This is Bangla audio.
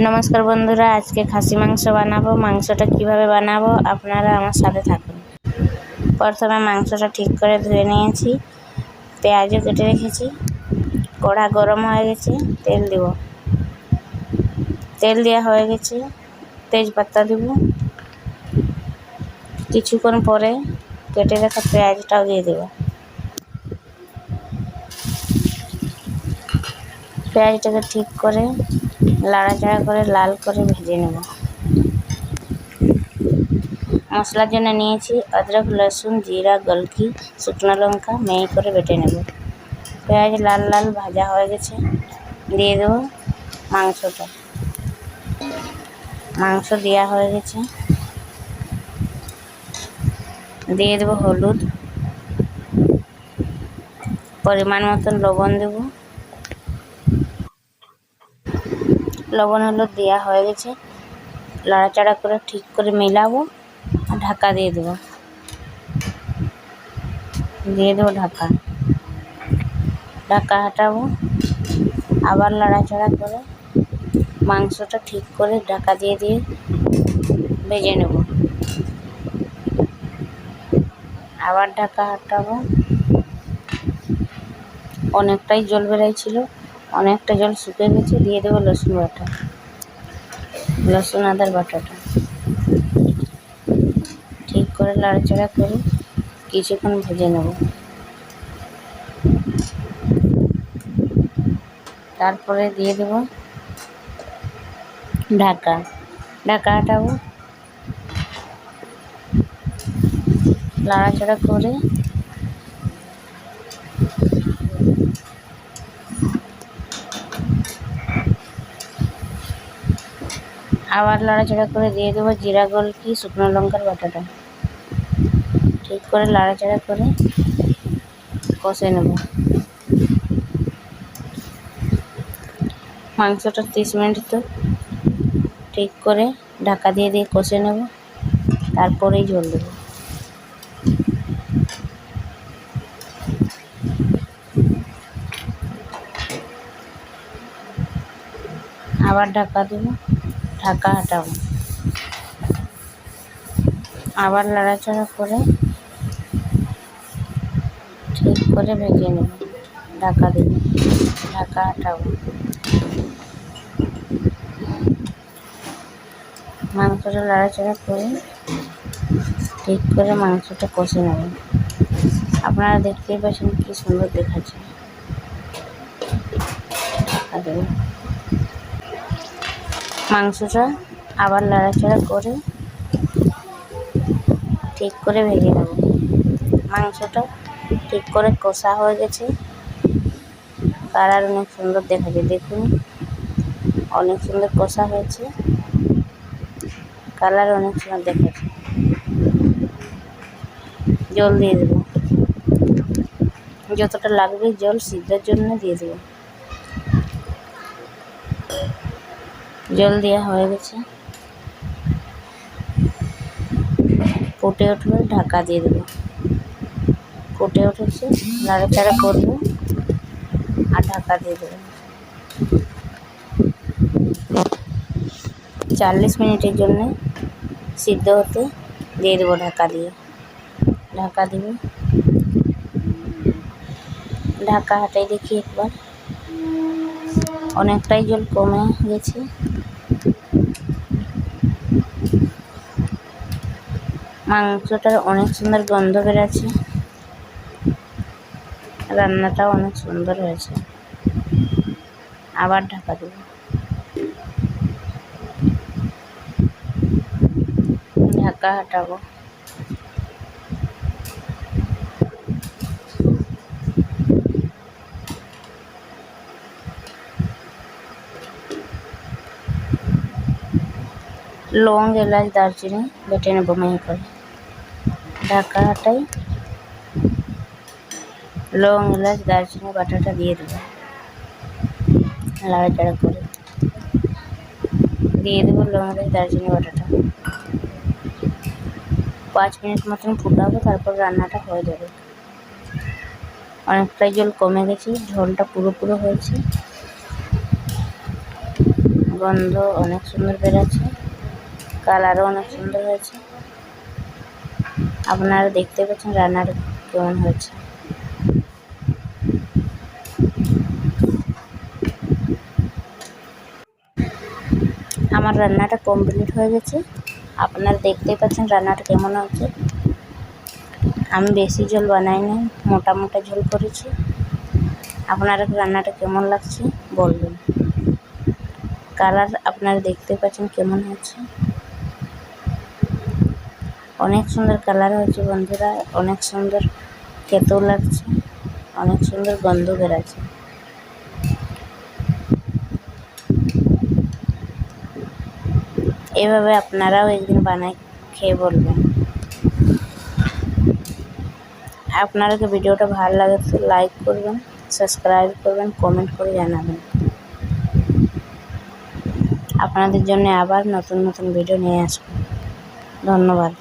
নমস্কার বন্ধুরা, আজকে খাসি মাংস বানাবো। মাংসটা কিভাবে বানাবো আপনারা আমার সাথে থাকুন। প্রথমে মাংসটা ঠিক করে ধুয়ে নিয়েছি, পেঁয়াজও কেটে রেখেছি। কড়া গরম হয়ে গেছে, তেল দেব। তেল দেওয়া হয়ে গেছে, তেজপাতা দেব। কিছুক্ষণ পরে কেটে রাখা পেঁয়াজটাও দিয়ে দেব। পেঁয়াজটাকে ঠিক করে লাড়াচাড়া করে লাল করে ভেজে নেব। মশলার জন্য নিয়েছি অদরক, লসুন, জিরা, গোলকি, শুকনো লঙ্কা মিহি করে বেটে নেব। পেঁয়াজ লাল লাল ভাজা হয়ে গেছে, দিয়ে দেব মাংসটা। মাংস দেওয়া হয়ে গেছে, দিয়ে দেব হলুদ, পরিমাণ মতন লবণ দেব। লবণ হলুদ দেওয়া হয়ে গেছে, লাড়াচাড়া করে ঠিক করে মেলাবো আর ঢাকা দিয়ে দেবো। ঢাকা হটাবো, আবার লাড়াচাড়া করে মাংসটা ঠিক করে ঢাকা দিয়ে ভেজে নেব। আবার ঢাকা হটাবো। অনেকটাই জল বেরাইছিল, অনেকটা জল শুকিয়ে গেছে, দিয়ে দেবো লসুন বাটা, লসুন আদার বাটাটা। ঠিক করে লাড়াচাড়া করে কিছুক্ষণ ভেজে নেব। তারপরে দিয়ে দেব ঢাকা হটাবো, লাড়াচাড়া করে আবার লাড়াচাড়া করে দিয়ে দেবো জিরা, গোলকি, শুকনো লঙ্কার বাটাটা। ঠিক করে লাড়াচাড়া করে কষে নেব। মাংসটা 30 মিনিট তো ঠিক করে ঢাকা দিয়ে কষে নেব, তারপরেই ঝোল দেব। আবার ঢাকা দেব, ঢাকা হটাবো, আবার লাড়াচাড়া করে ঠিক করে ভেজে নেব। ঢাকা দেব, ঢাকা হটাবো। মাংসটা লাড়াচাড়া করে ঠিক করে মাংসটা কষে নেব। আপনারা দেখতেই পাচ্ছেন কি সুন্দর দেখাচ্ছে। ঢাকা দেব, মাংসটা আবার লাড়াচাড়া করে ঠিক করে ভেজে নেব। মাংসটা ঠিক করে কষা হয়ে গেছে, কালার অনেক সুন্দর দেখাচ্ছে। দেখুন, অনেক সুন্দর কষা হয়েছে, কালার অনেক সুন্দর দেখাচ্ছে। জল দিয়ে দেব, যতটা লাগবে জল সিদ্ধর জন্য দিয়ে দেব। জল দেওয়া হয়ে গেছে, ফুটে উঠলে ঢাকা দিয়ে দেবো। ফুটে উঠেছে, নাড়াচাড়া করবো আর ঢাকা দিয়ে দেবো। 40 মিনিটের জন্য সিদ্ধ হতে দিয়ে দেবো। ঢাকা দিব। ঢাকা হাটাই দেখি একবার, অনেকটাই জল কমে গেছে। মাংসটার অনেক সুন্দর গন্ধ বেরোচ্ছে, রান্নাটাও অনেক সুন্দর হয়েছে। আবার ঢাকা দেব, ঢাকা হটাবো। লং, এলাচ, দারচিনি বেটে নেবো মিহি করে। ঢাকা হটাই, লং, এলাচ, দারচিনি বাটাটা দিয়ে দেবো। লাড়াচাড়া করে দিয়ে দেবো লং, এলাচ, দারচিনি বাটাটা। 5 মিনিট মতন ফুটাবো, তারপর রান্নাটা হয়ে যাবে। অনেকটাই জল কমে গেছে, ঝোলটা পুরো হয়েছে। গন্ধ অনেক সুন্দর বেরোচ্ছে, কালারও অনেক সুন্দর হয়েছে। আপনারা দেখতে পাচ্ছেন রান্নাটা কেমন হয়েছে। আমার রান্নাটা কমপ্লিট হয়ে গেছে। আপনারা দেখতেই পাচ্ছেন রান্নাটা কেমন হয়েছে। আমি বেশি ঝোল বানাইনি, মোটা মোটা ঝোল করেছি। আপনারা রান্নাটা কেমন লাগছে বলবেন। কালার আপনারা দেখতে পাচ্ছেন কেমন হয়েছে, অনেক সুন্দর কালার হয়েছে বন্ধুরা, অনেক সুন্দর খেতেও লাগছে, অনেক সুন্দর গন্ধ বেরোচ্ছে। এভাবে আপনারাও একদিন বানাই খেয়ে বলবেন। আপনাদেরকে ভিডিওটা ভালো লাগে তো লাইক করবেন, সাবস্ক্রাইব করবেন, কমেন্ট করে জানাবেন। আপনাদের জন্য আবার নতুন নতুন ভিডিও নিয়ে আসবো। ধন্যবাদ।